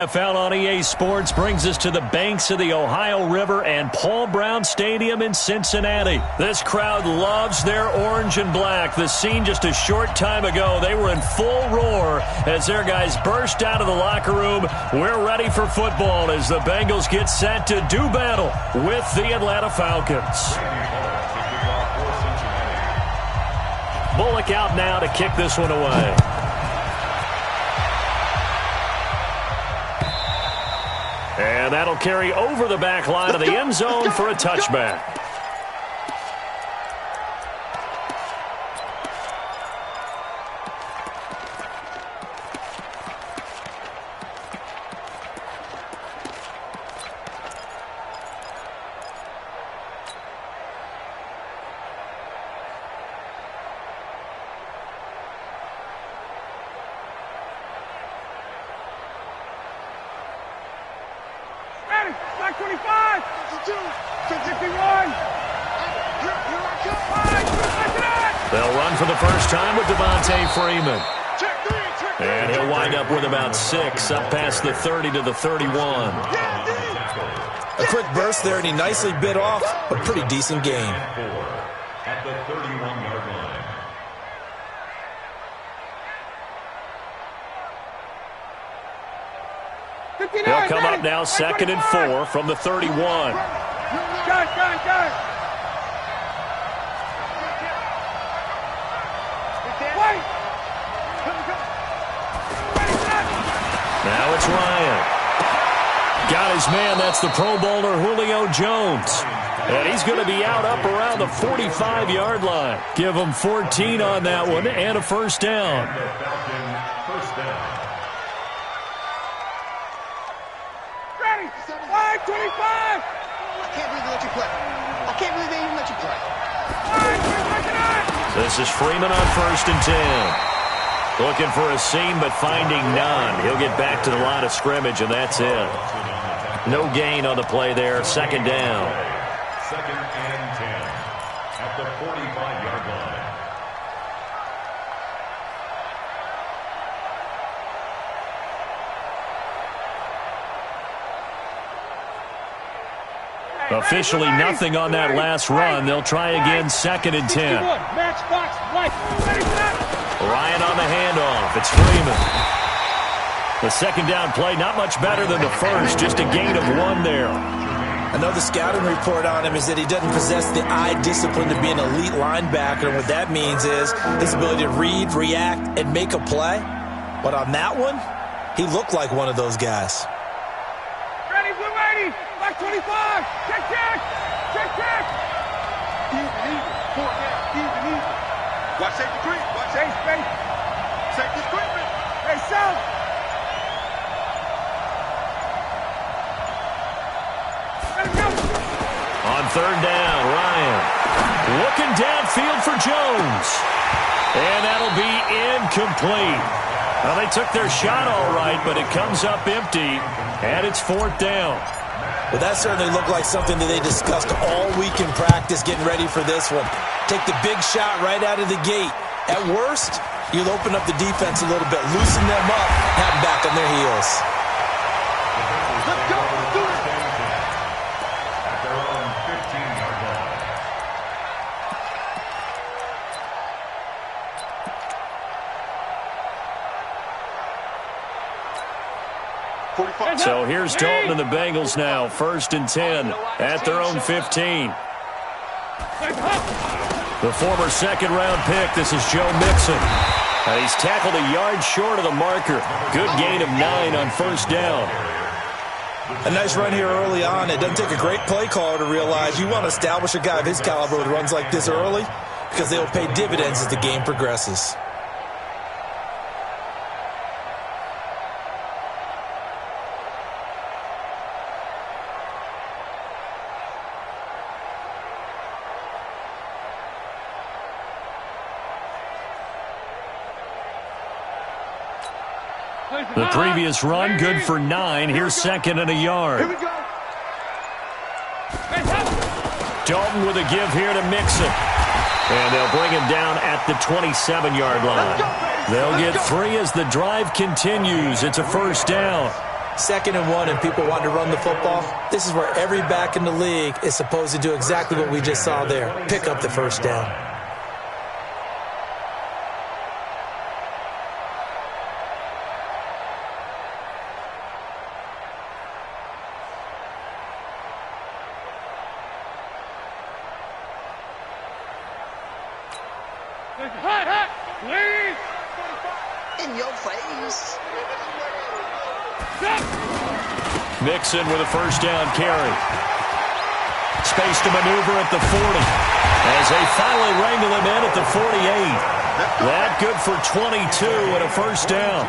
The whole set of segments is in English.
NFL on EA Sports brings us to the banks of the Ohio River and Paul Brown Stadium in Cincinnati. This crowd loves their orange and black. The scene just a short time ago, they were in full roar as their guys burst out of the locker room. We're ready for football as the Bengals get set to do battle with the Atlanta Falcons. Bullock out now to kick this one away. And that'll carry over the back line of the end zone for a touchback. Black 25, 52, 51. They'll run for the first time with Devontae Freeman. And he'll wind up with about 6, up past the 30 to the 31. A quick burst there, and he nicely bit off a pretty decent game. At the 31-yard line. He'll come up now, 2nd and 4 from the 31. Gun. Now it's Ryan. Got his man, that's the Pro Bowler Julio Jones. And he's going to be out up around the 45-yard line. Give him 14 on that one and a first down. Ready, 525. I can't believe they let you play. I can't believe they even let you play. This is Freeman on 1st and 10. Looking for a seam, but finding none. He'll get back to the line of scrimmage, and that's it. No gain on the play there. 2nd down. 2nd and 10 at the 45-yard line. Officially nothing on that last run. They'll try again, 2nd and 10. Ryan on the handoff. It's Freeman. The 2nd down play, not much better than the first, just a gain of 1 there. Another scouting report on him is that he doesn't possess the eye discipline to be an elite linebacker, and what that means is his ability to read, react, and make a play. But on that one, he looked like one of those guys. Ready, blue 80, black 25, check. Even, 4 down, even. Watch safety creep, watch safety. Safety creeping. Hey, South. On 3rd down, Ryan looking downfield for Jones. And that'll be incomplete. Well, they took their shot all right, but it comes up empty, and it's 4th down. Well, that certainly looked like something that they discussed all week in practice getting ready for this one. Take the big shot right out of the gate. At worst, you'll open up the defense a little bit, loosen them up, have them back on their heels. Let's go, let's do it. At their own 15-yard line. So here's Dalton and the Bengals now, 1st and 10 at their own 15. The former 2nd-round pick, this is Joe Mixon. And he's tackled a yard short of the marker. Good gain of 9 on 1st down. A nice run here early on. It doesn't take a great play caller to realize you want to establish a guy of his caliber that runs like this early because they will pay dividends as the game progresses. The previous run, good for 9. Here's 2nd and a yard. Here we go. Dalton with a give here to Mixon. And they'll bring him down at the 27-yard line. They'll get 3 as the drive continues. It's a 1st down. 2nd and 1 and people want to run the football, this is where every back in the league is supposed to do exactly what we just saw there. Pick up the first down. In your face. Mixon with a first down carry. Space to maneuver at the 40. As they finally wrangle him in at the 48. That good for 22 and a first down.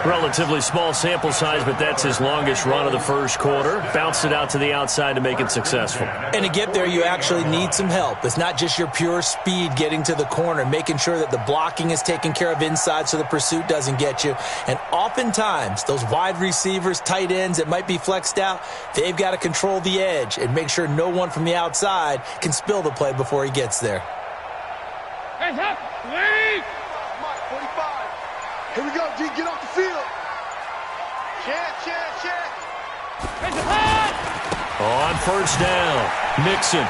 Relatively small sample size, but that's his longest run of the first quarter. Bounced it out to the outside to make it successful. And to get there, you actually need some help. It's not just your pure speed getting to the corner, making sure that the blocking is taken care of inside so the pursuit doesn't get you. And oftentimes, those wide receivers, tight ends that might be flexed out, they've got to control the edge and make sure no one from the outside can spill the play before he gets there. Hands up, please! Mike, 45. Here we go, G, get off the field. Check. On first down, Mixon.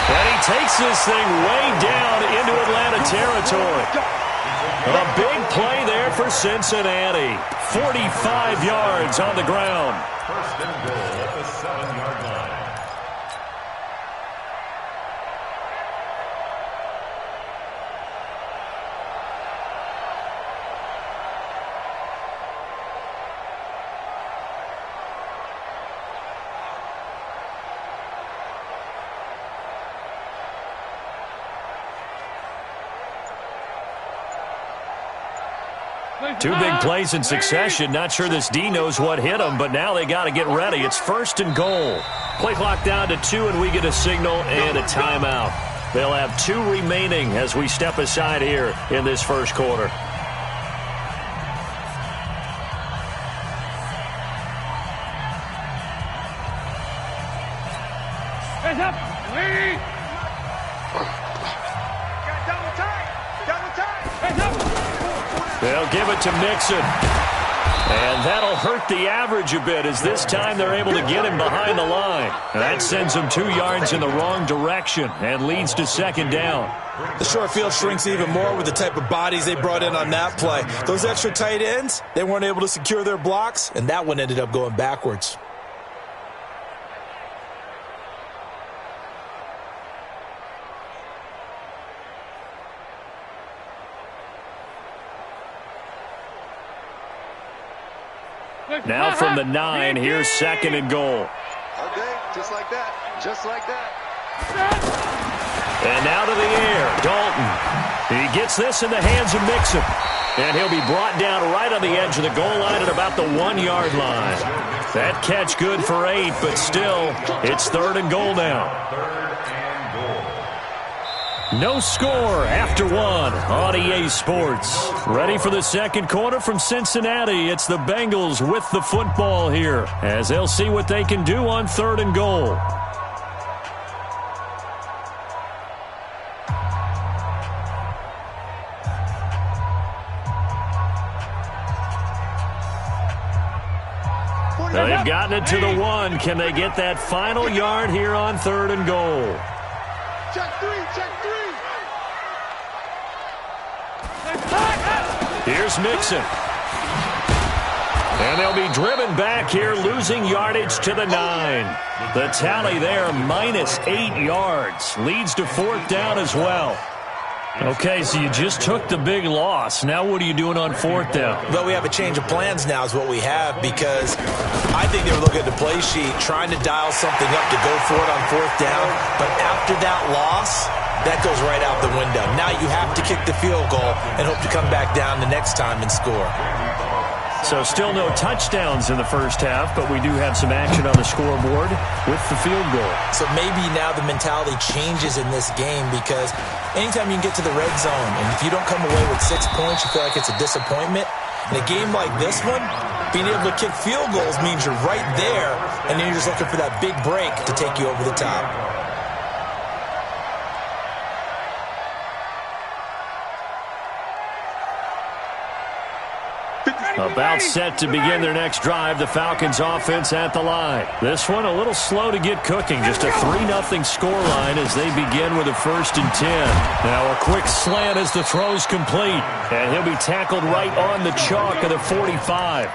And he takes this thing way down into Atlanta territory. A big play there for Cincinnati. 45 yards on the ground. First and goal at the 7-yard line. Two big plays in succession. Not sure this D knows what hit him, but now they got to get ready. It's first and goal. Play clock down to 2, and we get a signal and a timeout. They'll have 2 remaining as we step aside here in this first quarter. Hands up, please! Double tight! Hands up! They'll give it to Mixon. And that'll hurt the average a bit as this time they're able to get him behind the line. And that sends him 2 yards in the wrong direction and leads to second down. The short field shrinks even more with the type of bodies they brought in on that play. Those extra tight ends, they weren't able to secure their blocks, and that one ended up going backwards. Now from the 9, here's second and goal. Okay, just like that. And now to the air, Dalton. He gets this in the hands of Mixon. And he'll be brought down right on the edge of the goal line at about the 1-yard line. That catch good for 8, but still, it's third and goal now. No score after 1 on EA Sports. Ready for the second quarter from Cincinnati. It's the Bengals with the football here as they'll see what they can do on third and goal. They've gotten it to the 1. Can they get that final yard here on third and goal? Check 3. Here's Mixon. And they'll be driven back here, losing yardage to the 9. The tally there, minus 8 yards. Leads to fourth down as well. Okay, so you just took the big loss. Now what are you doing on fourth down? Well, we have a change of plans now is what we have, because I think they were looking at the play sheet, trying to dial something up to go for it on fourth down. But after that loss, that goes right out the window. Now you have to kick the field goal and hope to come back down the next time and score. So still no touchdowns in the first half, but we do have some action on the scoreboard with the field goal. So maybe now the mentality changes in this game, because anytime you can get to the red zone, and if you don't come away with 6 points, you feel like it's a disappointment. In a game like this one, being able to kick field goals means you're right there, and then you're just looking for that big break to take you over the top. About set to begin their next drive, the Falcons offense at the line. This one a little slow to get cooking, just a 3-0 scoreline as they begin with a 1st and 10. Now a quick slant as the throw's complete, and he'll be tackled right on the chalk of the 45.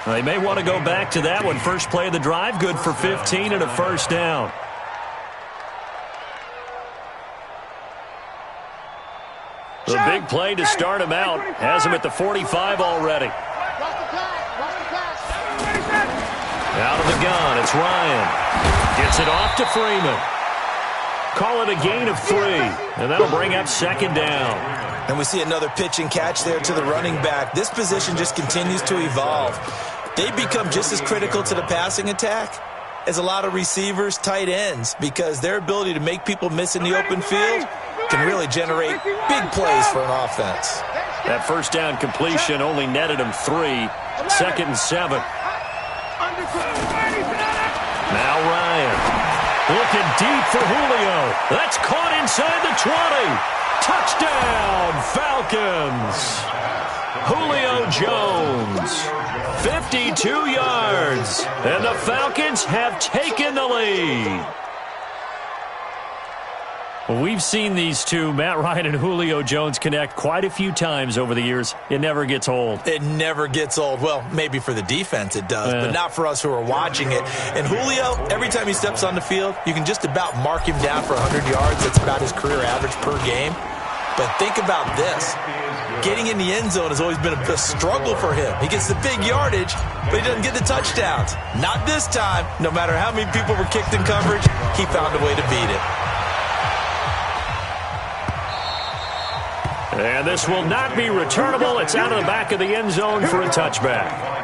They may want to go back to that one. First play of the drive, good for 15 and a 1st down. The big play to start him out has him at the 45 already. Out of the gun, it's Ryan. Gets it off to Freeman. Call it a gain of 3, and that'll bring up 2nd down. And we see another pitch and catch there to the running back. This position just continues to evolve. They become just as critical to the passing attack as a lot of receivers, tight ends, because their ability to make people miss in the open field can really generate big plays for an offense. That 1st down completion only netted him 3. 2nd and 7. Now Ryan. Looking deep for Julio. That's caught inside the 20. Touchdown, Falcons. Julio Jones. 52 yards. And the Falcons have taken the lead. We've seen these two, Matt Ryan and Julio Jones, connect quite a few times over the years. It never gets old. It never gets old. Well, maybe for the defense it does, but not for us who are watching it. And Julio, every time he steps on the field, you can just about mark him down for 100 yards. That's about his career average per game. But think about this. Getting in the end zone has always been a struggle for him. He gets the big yardage, but he doesn't get the touchdowns. Not this time. No matter how many people were kicked in coverage, he found a way to beat it. And this will not be returnable. It's out of the back of the end zone for a touchback.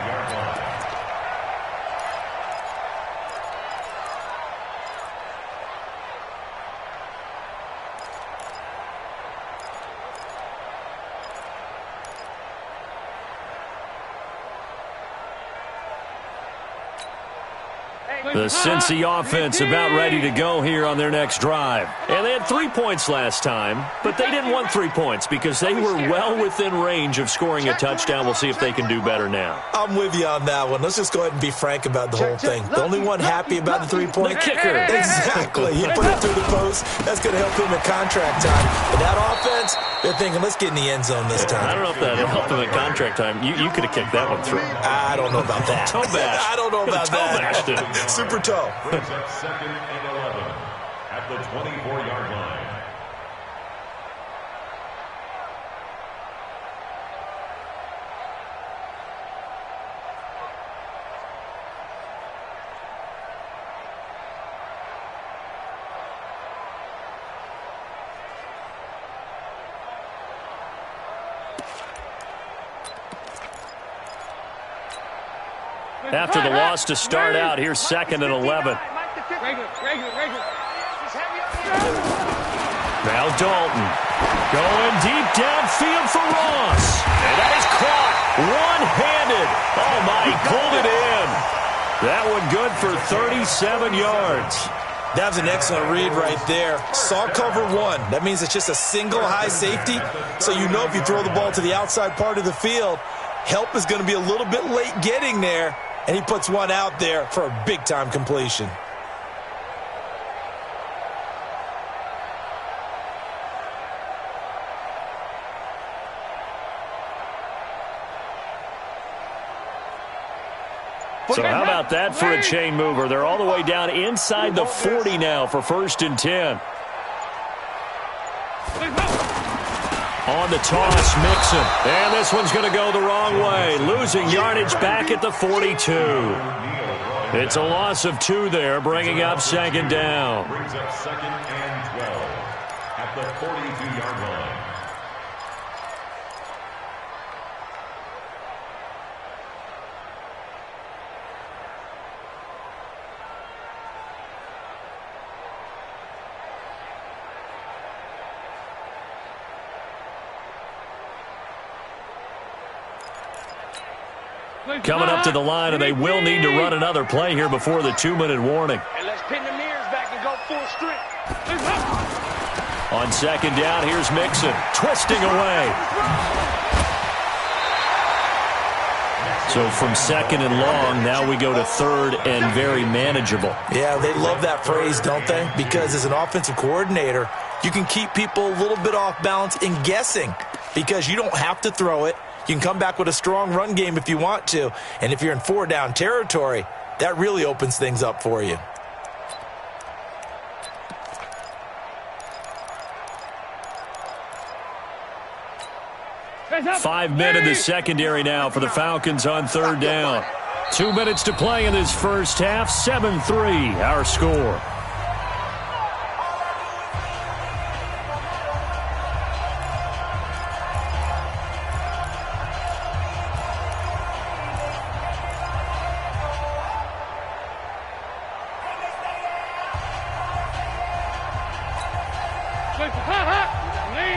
The Cincy offense about ready to go here on their next drive. And they had 3 points last time, but they didn't want 3 points because they were well within range of scoring a touchdown. We'll see if they can do better now. I'm with you on that one. Let's just go ahead and be frank about the whole thing. The only one happy about the 3-point? The kicker. Exactly. He put it through the post. That's going to help him at contract time. But that offense, they're thinking, let's get in the end zone this time. I don't know if that helped him at contract time. You could have kicked that one through. I don't know about that. Toe bash. I don't know about toe that. Bashed it. Super toe. Brings up 2nd and 11 at the 24-yard line. After the loss to start out, here's 2nd and 11. Now Dalton going deep downfield for Ross. And that is caught one-handed. Oh, my, he pulled it in. That one good for 37 yards. That was an excellent read right there. Saw cover 1. That means it's just a single high safety. So you know if you throw the ball to the outside part of the field, help is going to be a little bit late getting there. And he puts one out there for a big-time completion. So how about that for a chain mover? They're all the way down inside the 40 now for 1st and 10. On the toss, Mixon. And this one's going to go the wrong way. Losing yardage back at the 42. It's a loss of 2 there, bringing up 2nd down. Brings up 2nd and 12 at the 42-yard line. Coming up to the line, and they will need to run another play here before the 2-minute warning. And let's pin the mirrors back and go full strength. On 2nd down, here's Mixon, twisting away. So from second and long, now we go to third and very manageable. Yeah, they love that phrase, don't they? Because as an offensive coordinator, you can keep people a little bit off balance in guessing because you don't have to throw it. You can come back with a strong run game if you want to. And if you're in 4-down territory, that really opens things up for you. Five men in the secondary now for the Falcons on third down. 2 minutes to play in this first half. 7-3 our score.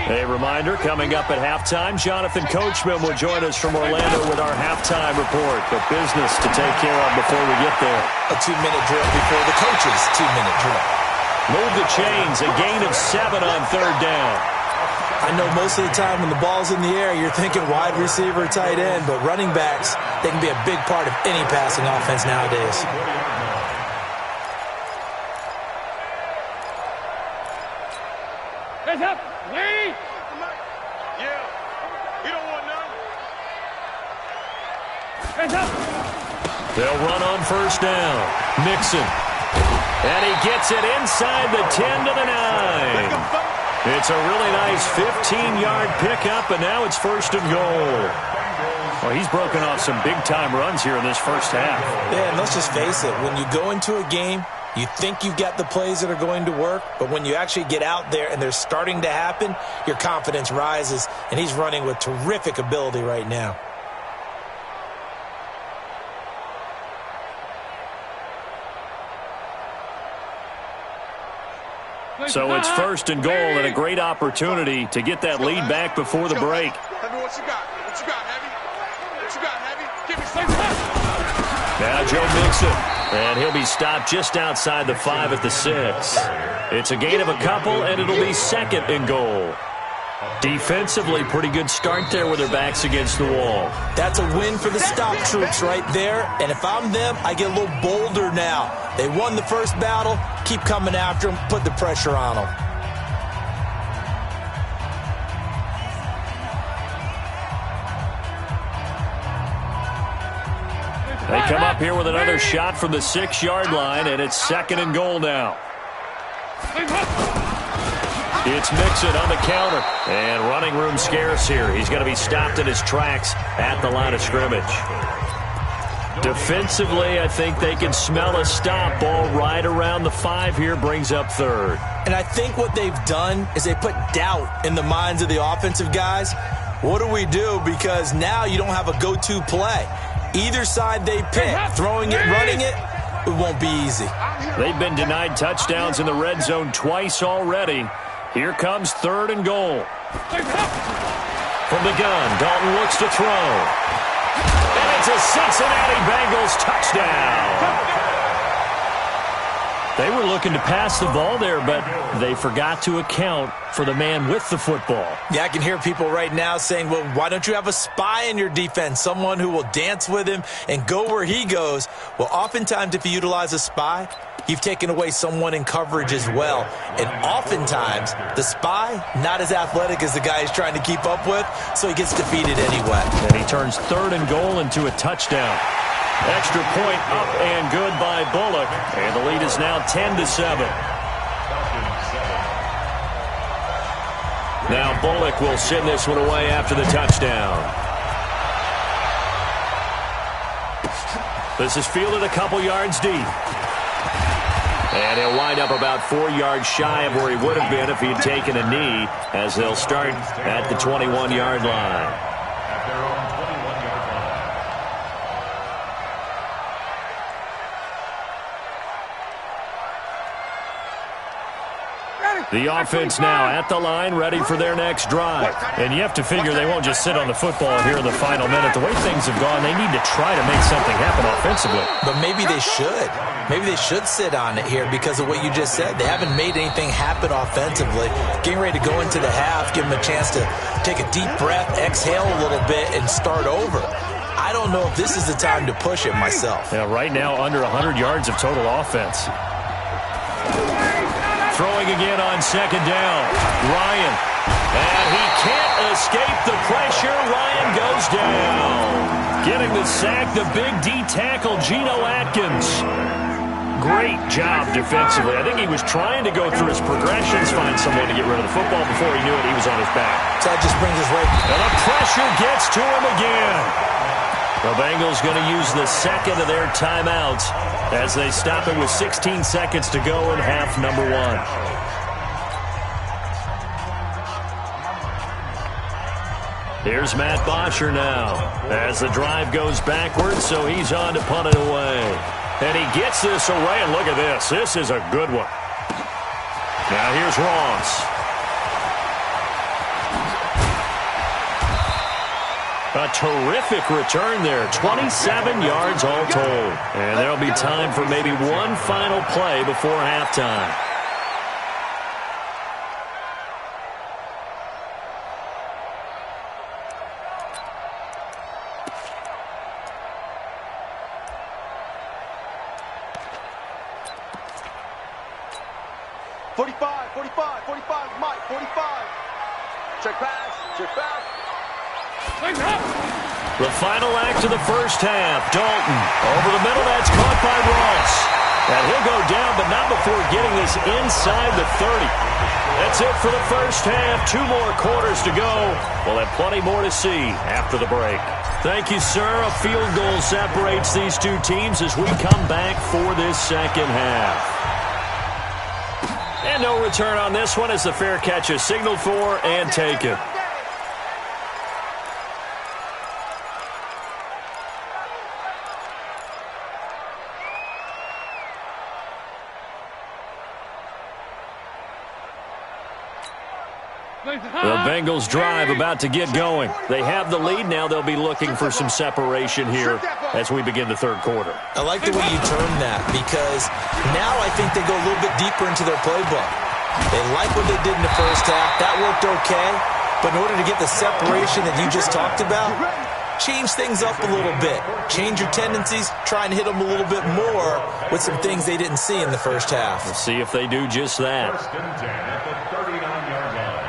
A reminder, coming up at halftime, Jonathan Coachman will join us from Orlando with our halftime report. But business to take care of before we get there. A 2-minute drill before the coach's 2-minute drill. Move the chains, a gain of 7 on third down. I know most of the time when the ball's in the air, you're thinking wide receiver, tight end, but running backs, they can be a big part of any passing offense nowadays. Hands up, Lee! Yeah, he don't want none. Hands up! They'll run on first down. Mixon. And he gets it inside the 10 to the 9. It's a really nice 15-yard pickup, and now it's first and goal. Well, he's broken off some big-time runs here in this first half. Yeah, and let's just face it. When you go into a game, you think you've got the plays that are going to work, but when you actually get out there and they're starting to happen, your confidence rises, and he's running with terrific ability right now. So it's first and goal and a great opportunity to get that lead back before the break. Heavy, what you got? What you got, Heavy? What you got, Heavy? Give me something. Now Joe Mixon, and he'll be stopped just outside the 5 at the 6. It's a gain of a couple, and it'll be second and goal. Defensively, pretty good start there with their backs against the wall. That's a win for the stop troops right there, and if I'm them, I get a little bolder now. They won the first battle, keep coming after them, put the pressure on them. They come up here with another shot from the 6-yard line, and it's second and goal now. It's Mixon on the counter, and running room scarce here. He's going to be stopped in his tracks at the line of scrimmage. Defensively, I think they can smell a stop. Ball right around the 5 here, brings up third. And I think what they've done is they put doubt in the minds of the offensive guys. What do we do? Because now you don't have a go-to play. Either side they pick, throwing it, running it, it won't be easy. They've been denied touchdowns in the red zone twice already. Here comes third and goal. From the gun, Dalton looks to throw. And it's a Cincinnati Bengals touchdown. They were looking to pass the ball there, but they forgot to account for the man with the football. Yeah, I can hear people right now saying, well, why don't you have a spy in your defense, someone who will dance with him and go where he goes? Well, oftentimes if you utilize a spy, you've taken away someone in coverage as well. And oftentimes, the spy, not as athletic as the guy he's trying to keep up with, so he gets defeated anyway. And he turns third and goal into a touchdown. Extra point up and good by Bullock. And the lead is now 10-7. Now Bullock will send this one away after the touchdown. This is fielded a couple yards deep. And he'll wind up about 4 yards shy of where he would have been if he had taken a knee, as they'll start at the 21-yard line. The offense now at the line, ready for their next drive. And you have to figure they won't just sit on the football here in the final minute. The way things have gone, they need to try to make something happen offensively. But maybe they should. Maybe they should sit on it here because of what you just said. They haven't made anything happen offensively. Getting ready to go into the half, give them a chance to take a deep breath, exhale a little bit, and start over. I don't know if this is the time to push it myself. Yeah, right now under 100 yards of total offense. Throwing again on second down. Ryan. And he can't escape the pressure. Ryan goes down. Getting the sack, the big D tackle, Geno Atkins. Great job defensively. I think he was trying to go through his progressions, find someone to get rid of the football. Before he knew it, he was on his back. So that just brings us right. And the pressure gets to him again. The Bengals going to use the second of their timeouts as they stop it with 16 seconds to go in half number one. Here's Matt Bosher now as the drive goes backwards, so he's on to punt it away. And he gets this away, and look at this. This is a good one. Now here's Ross. A terrific return there. 27 yards all told. And there'll be time for maybe one final play before halftime. Mike, 45. Check pass. The final act of the first half. Dalton over the middle. That's caught by Ross. And he'll go down, but not before getting this inside the 30. That's it for the first half. 2 more quarters to go. We'll have plenty more to see after the break. Thank you, sir. A field goal separates these two teams as we come back for this second half. And no return on this one as the fair catch is signaled for and taken. The Bengals drive about to get going. They have the lead. Now they'll be looking for some separation here as we begin the third quarter. I like the way you term that because now I think they go a little bit deeper into their playbook. They like what they did in the first half. That worked okay. But in order to get the separation that you just talked about, change things up a little bit. Change your tendencies. Try and hit them a little bit more with some things they didn't see in the first half. We'll see if they do just that. First and 10 at the 39-yard line.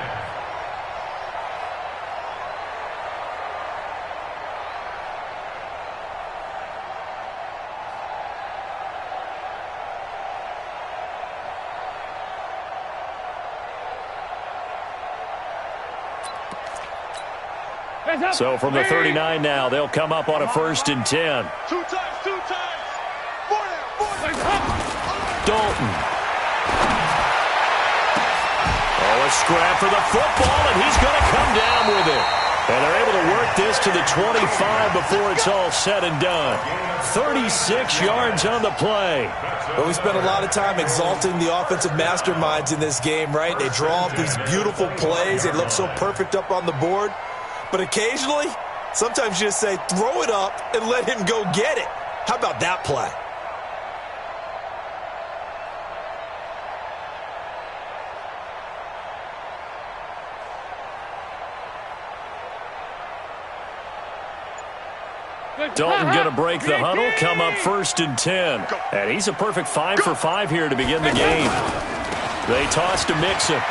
So from the 39 now, they'll come up on a 1st and 10. 2 times. 4 down. Dalton. Oh, a scrap for the football, and he's going to come down with it. And they're able to work this to the 25 before it's all said and done. 36 yards on the play. Well, we spent a lot of time exalting the offensive masterminds in this game, right? They draw up these beautiful plays. They look so perfect up on the board. But occasionally, sometimes you just say, throw it up and let him go get it. How about that play? Dalton going to break the huddle, come up 1st and 10. And he's a perfect 5 for 5 here to begin the game. They toss to Mixon.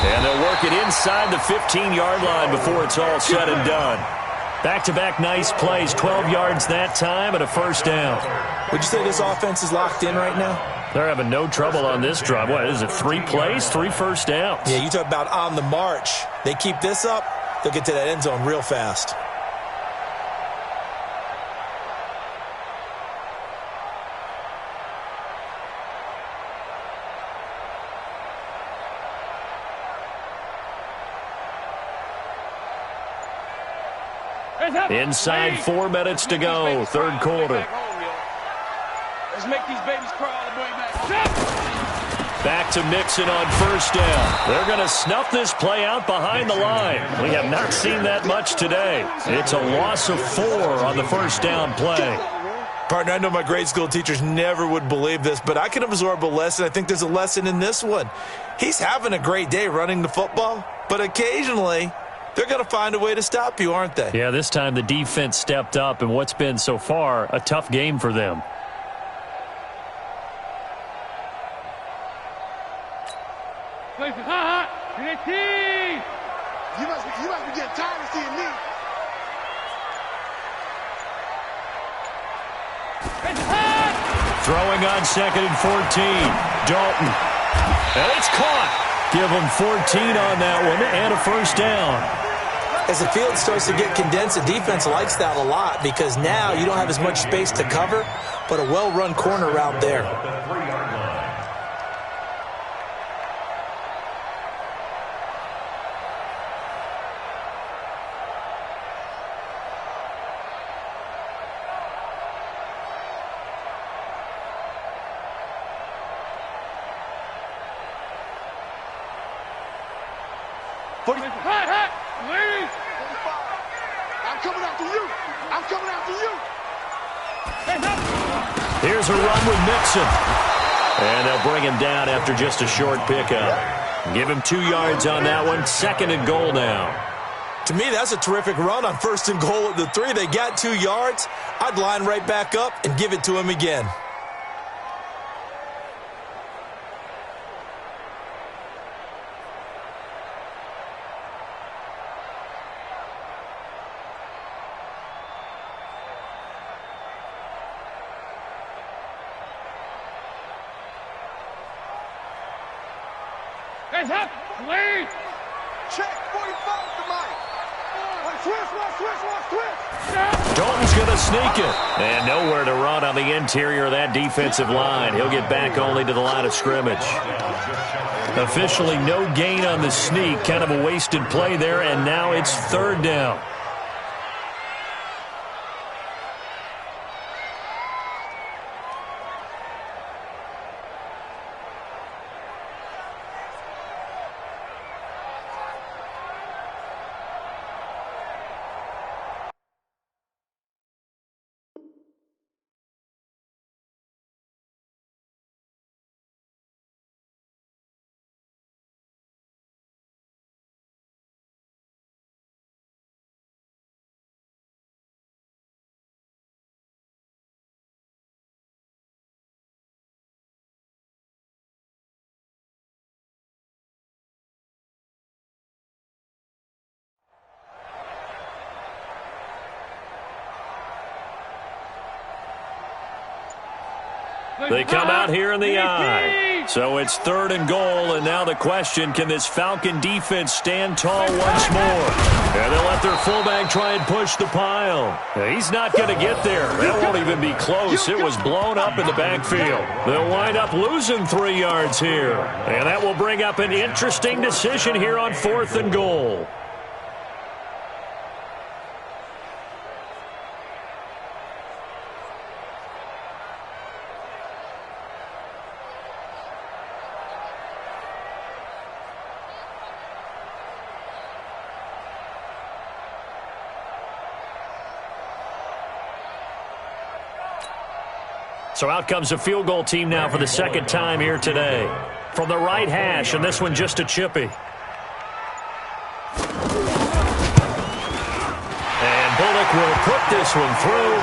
And they'll work it inside the 15-yard line before it's all said and done. Back-to-back nice plays, 12 yards that time and a 1st down. Would you say this offense is locked in right now? They're having no trouble on this drive. What is it, 3 plays, 3 first downs? Yeah, you talk about on the march. They keep this up, they'll get to that end zone real fast. Inside 4 minutes to go, third quarter. Let's make these babies cry all the way back. Back to Mixon on 1st down. They're going to snuff this play out behind the line. We have not seen that much today. It's a loss of 4 on the 1st down play. Partner, I know my grade school teachers never would believe this, but I can absorb a lesson. I think there's a lesson in this one. He's having a great day running the football, but occasionally they're going to find a way to stop you, aren't they? Yeah, this time the defense stepped up in what's been so far a tough game for them. You must be getting tired of seeing me. Throwing on 2nd and 14. Dalton. And it's caught. Give him 14 on that one and a first down. As the field starts to get condensed, the defense likes that a lot because now you don't have as much space to cover, but a well-run corner route there. I'm coming after you. I'm coming after you. Here's a run with Mixon. And they'll bring him down after just a short pickup. Give him 2 yards on that one. 2nd and goal now. To me, that's a terrific run on 1st and goal at the 3. They got 2 yards. I'd line right back up and give it to him again. Check 45 to Mike. Switch. Dalton's going to sneak it. And nowhere to run on the interior of that defensive line. He'll get back only to the line of scrimmage. Officially no gain on the sneak. Kind of a wasted play there, and now it's 3rd down. They come out here in the I. So it's 3rd and goal, and now the question, can this Falcon defense stand tall once more? And they'll let their fullback try and push the pile. He's not going to get there. That won't even be close. It was blown up in the backfield. They'll wind up losing 3 yards here. And that will bring up an interesting decision here on 4th and goal. So out comes the field goal team now for the 2nd time here today. From the right hash, and this one just a chippy. And Bullock will put this one through.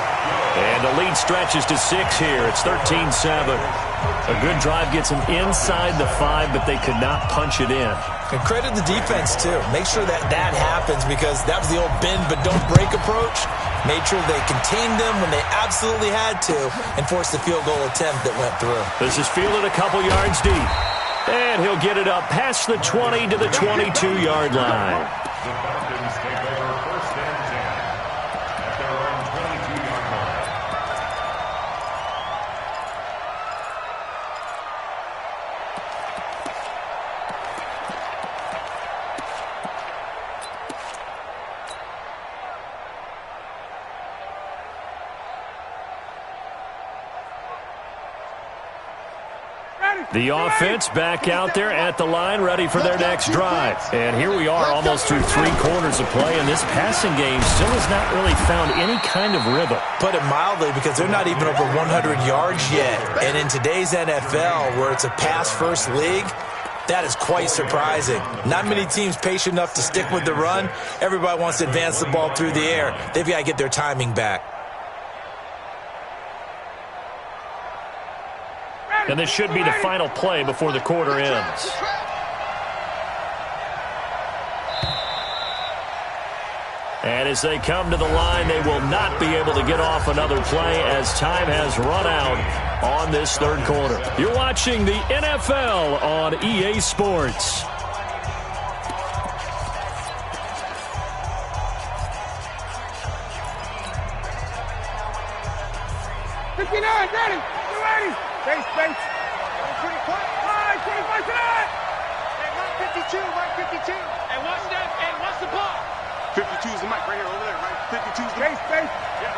And the lead stretches to 6 here. It's 13-7. A good drive gets them inside the 5, but they could not punch it in. And credit the defense, too. Make sure that happens because that was the old bend but don't break approach. Made sure they contained them when they absolutely had to and forced the field goal attempt that went through. This is fielded a couple yards deep. And he'll get it up past the 20 to the 22-yard line. The Falcons take over 1st and 10 at their own 22-yard line. The offense back out there at the line, ready for their next drive. And here we are almost through 3 quarters of play, and this passing game still has not really found any kind of rhythm. Put it mildly, because they're not even over 100 yards yet. And in today's NFL, where it's a pass-first league, That is quite surprising. Not many teams patient enough to stick with the run. Everybody wants to advance the ball through the air. They've got to get their timing back. And this should be the final play before the quarter ends. And as they come to the line, they will not be able to get off another play as time has run out on this third quarter. You're watching the NFL on EA Sports. Ready? You ready? Space. Pretty quick. All right, tonight. Hey, line 52, line 52. Hey, what's that? Hey, what's the ball? 52 is the mic right here, over there, right? 52 is the mic. Space. Yeah.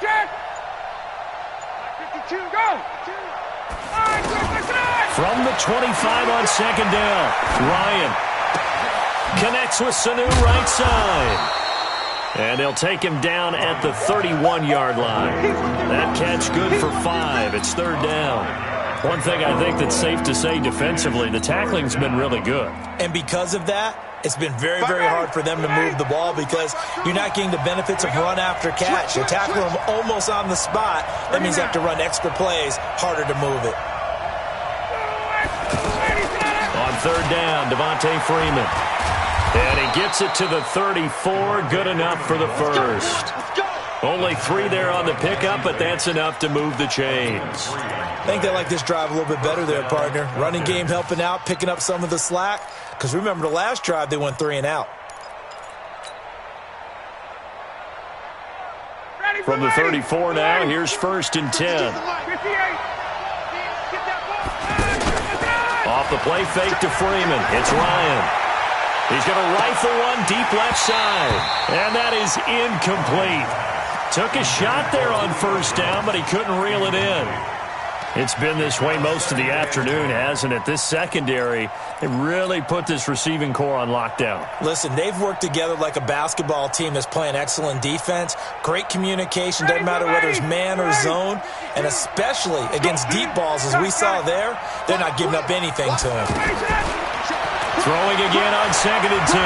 Check. Line 52, go. All right, tonight. From the 25 on second down, Ryan connects with Sanu right side. And they'll take him down at the 31-yard line. That catch good for 5. It's third down. One thing I think that's safe to say defensively, the tackling's been really good. And because of that, it's been very, very hard for them to move the ball because you're not getting the benefits of run after catch. You're tackling them almost on the spot. That means you have to run extra plays, harder to move it. On third down, Devontae Freeman. And he gets it to the 34. Good enough for the first. Only 3 there on the pickup, but that's enough to move the chains. I think they like this drive a little bit better there, partner. Running game helping out, picking up some of the slack. Because remember, the last drive, they went 3 and out. From the 34 now, here's 1st and 10. Off the play fake to Freeman. It's Ryan. He's going to rifle one deep left side. And that is incomplete. Took a shot there on first down, but he couldn't reel it in. It's been this way most of the afternoon, hasn't it? This secondary, they really put this receiving core on lockdown. Listen, they've worked together like a basketball team that's playing excellent defense. Great communication, doesn't matter whether it's man or zone. And especially against deep balls, as we saw there, they're not giving up anything to him. Throwing again on 2nd and 10.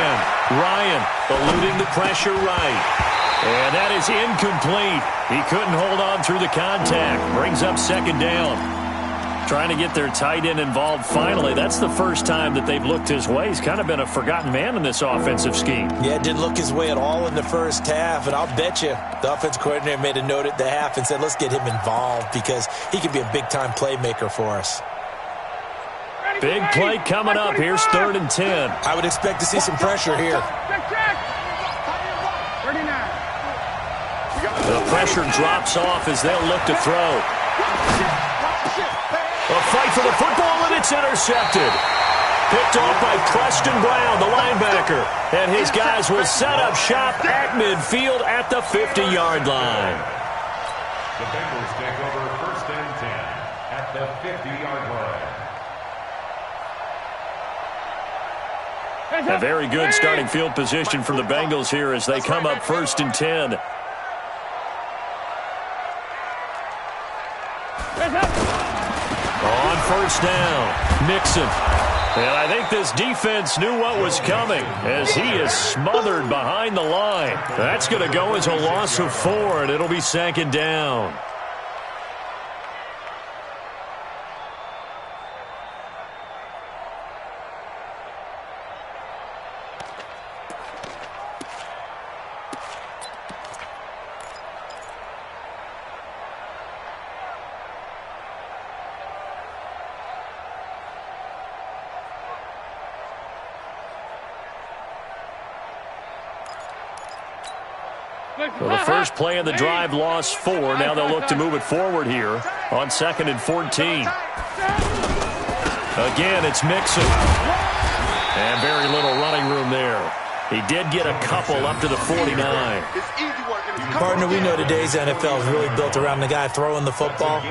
Ryan eluding the pressure right. And that is incomplete. He couldn't hold on through the contact. Brings up 2nd down. Trying to get their tight end involved finally. That's the first time that they've looked his way. He's kind of been a forgotten man in this offensive scheme. Yeah, didn't look his way at all in the first half. And I'll bet you the offense coordinator made a note at the half and said, let's get him involved because he could be a big-time playmaker for us. Big play coming up. Here's 3rd and 10. I would expect to see some pressure here. The pressure drops off as they'll look to throw. A fight for the football, and it's intercepted. Picked off by Preston Brown, the linebacker. And his guys will set up shop at midfield at the 50-yard line. The Bengals take over 1st and 10 at the 50-yard line. A very good starting field position for the Bengals here as they come up 1st and 10. On 1st down, Mixon. And I think this defense knew what was coming as he is smothered behind the line. That's going to go as a loss of 4, and it'll be 2nd down. Well, the first play of the drive lost 4. Now they'll look to move it forward here on 2nd and 14. Again, it's Mixon. And very little running room there. He did get a couple up to the 49. Partner, we know today's NFL is really built around the guy throwing the football.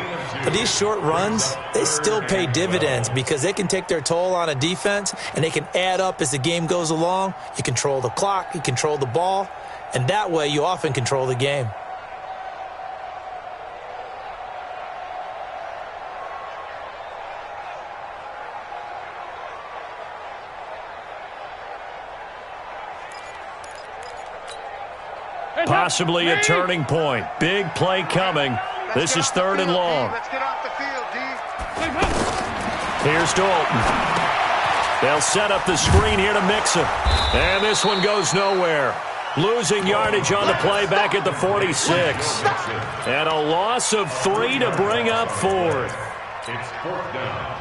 But these short runs, they still pay dividends because they can take their toll on a defense and they can add up as the game goes along. You control the clock, you control the ball. And that way, you often control the game. Possibly a turning point. Big play coming. This is 3rd and long. Let's get off the field, D. Here's Dalton. They'll set up the screen here to Mixon. And this one goes nowhere. Losing yardage on the play back at the 46. And a loss of 3 to bring up 4th. It's 4th down.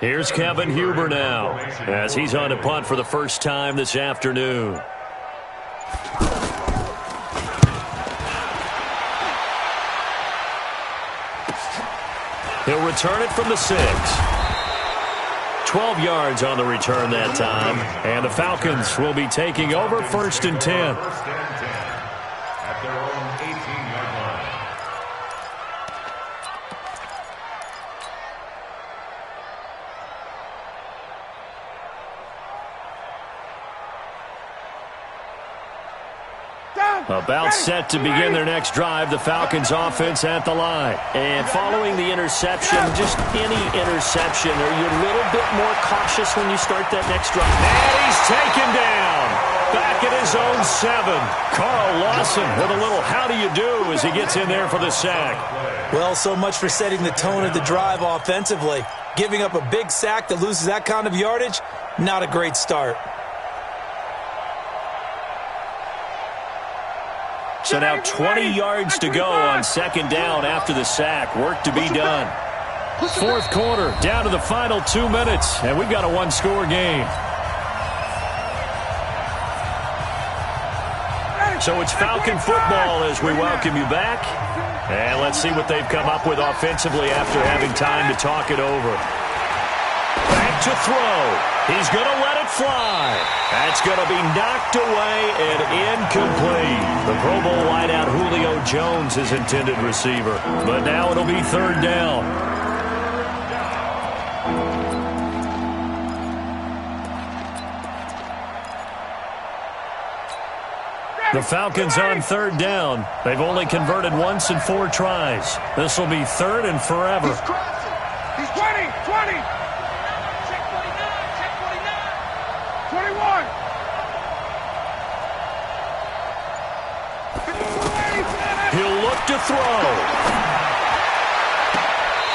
Here's Kevin Huber now, as he's on to punt for the first time this afternoon. He'll return it from the 6. 12 yards on the return that time, and the Falcons will be taking over 1st and 10. At their own 18-yard line. About set to begin their next drive, the Falcons offense at the line. And following the interception, just any interception, are you a little bit more cautious when you start that next drive? And he's taken down. Back at his own 7. Carl Lawson with a little how do you do as he gets in there for the sack. Well, so much for setting the tone of the drive offensively. Giving up a big sack that loses that kind of yardage, not a great start. So now 20 yards to go on 2nd down after the sack. Work to be done. 4th quarter, down to the final 2 minutes, and we've got a 1-score game. So it's Falcon football as we welcome you back. And let's see what they've come up with offensively after having time to talk it over. Back to throw. He's going to let it fly. That's going to be knocked away and incomplete. The Pro Bowl wideout Julio Jones is intended receiver. But now it'll be 3rd down. The Falcons on 3rd down. They've only converted once in 4 tries. This will be 3rd and forever. He's 20, 20. Check 49, check 49. 21. He'll look to throw.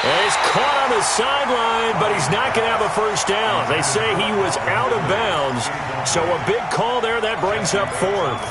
And he's caught on the sideline, but he's not going to have a first down. They say he was out of bounds. So a big call there that brings up 4th.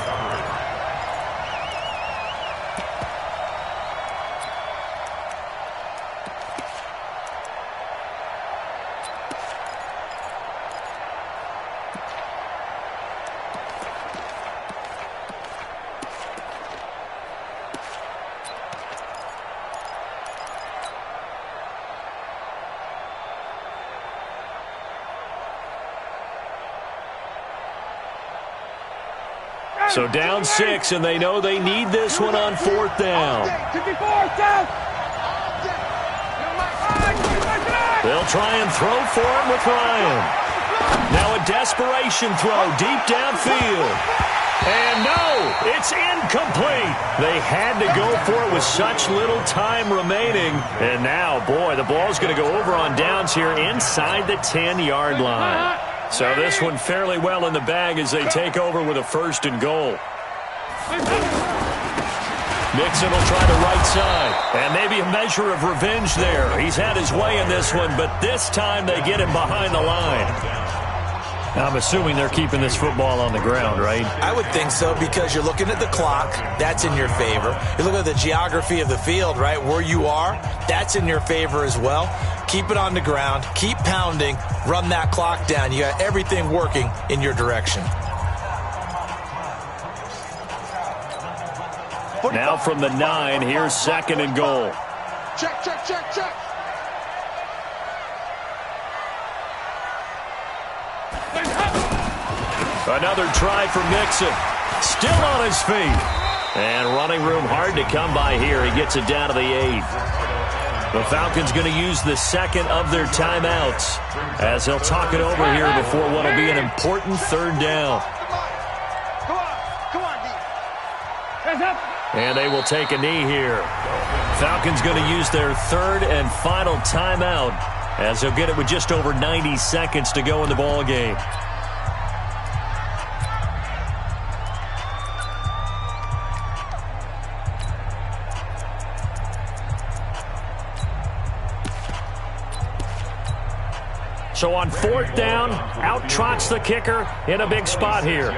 So down 6, and they know they need this one on 4th down. 54, down. They'll try and throw for him with Ryan. Now a desperation throw deep downfield. And no, it's incomplete. They had to go for it with such little time remaining. And now, boy, the ball's going to go over on downs here inside the 10-yard line. So this one fairly well in the bag as they take over with a 1st and goal. Mixon will try the right side. And maybe a measure of revenge there. He's had his way in this one, but this time they get him behind the line. I'm assuming they're keeping this football on the ground, right? I would think so, because you're looking at the clock. That's in your favor. You look at the geography of the field, right? Where you are, that's in your favor as well. Keep it on the ground. Keep pounding. Run that clock down. You got everything working in your direction. Now from the 9, here's 2nd and goal. Check, check, check, check. Another try for Mixon. Still on his feet. And running room hard to come by here. He gets it down to the 8. The Falcons going to use the second of their timeouts as they'll talk it over here before what will be an important third down. Come on, D. Hands up. And they will take a knee here. Falcons going to use their third and final timeout as they'll get it with just over 90 seconds to go in the ball game. So on fourth down, out trots the kicker in a big spot here.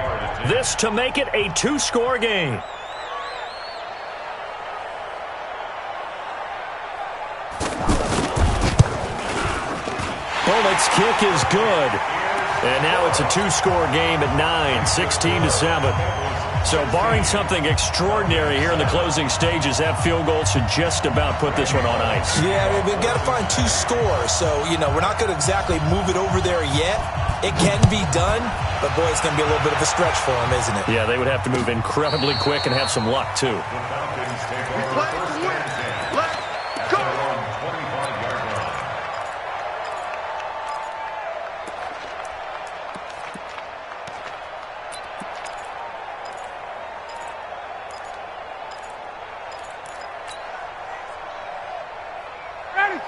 This to make it a two-score game. Bullett's kick is good. And now it's a two-score game at 9, 16-7. So barring something extraordinary here in the closing stages, that field goal should just about put this one on ice. Yeah, we've got to find two scores. So, we're not going to exactly move it over there yet. It can be done, but, boy, it's going to be a little bit of a stretch for them, isn't it? Yeah, they would have to move incredibly quick and have some luck, too.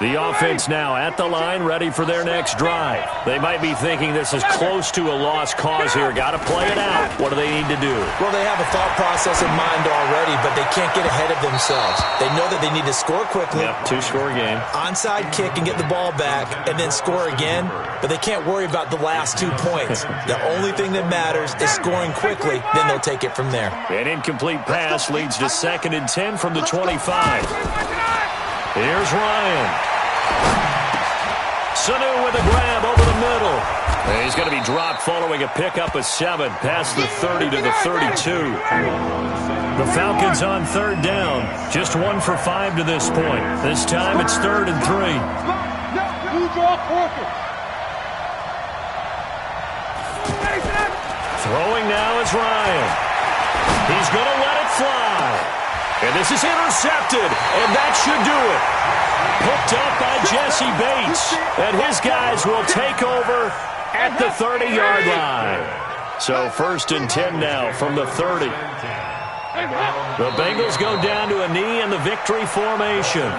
The offense now at the line, ready for their next drive. They might be thinking this is close to a lost cause here. Got to play it out. What do they need to do? Well, they have a thought process in mind already, but they can't get ahead of themselves. They know that they need to score quickly. Yep, two-score game. Onside kick and get the ball back, and then score again. But they can't worry about the last 2 points. The only thing that matters is scoring quickly. Then they'll take it from there. An incomplete pass leads to 2nd and 10 from the 25. Here's Ryan. Sanu with a grab over the middle. And he's going to be dropped following a pickup of 7 past the 30 to the 32. The Falcons on third down. Just 1 for 5 to this point. This time it's 3rd and 3. Throwing now is Ryan. He's going to let it fly. And this is intercepted, and that should do it. Picked up by Jesse Bates, and his guys will take over at the 30-yard line. So 1st and 10 now from the 30. The Bengals go down to a knee in the victory formation.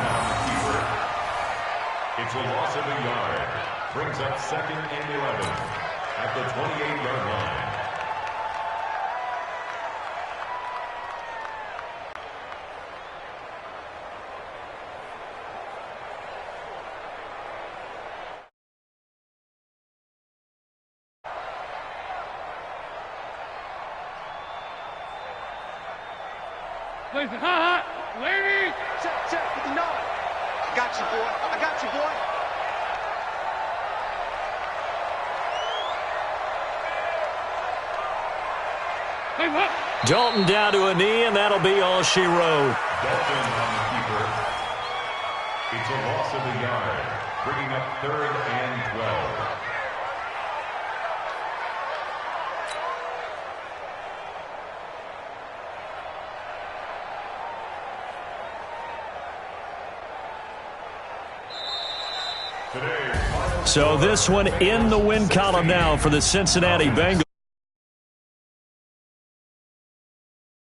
It's a loss of a yard. Brings up 2nd and 11 at the 28-yard line. Listen, hot, lady. Check with the nod. I got you, boy. I got you, boy. Dalton down to a knee, and that'll be all she wrote. Dalton on the keeper. It's a loss of a yard, bringing up 3rd and 12. So this one in the win column now for the Cincinnati Bengals.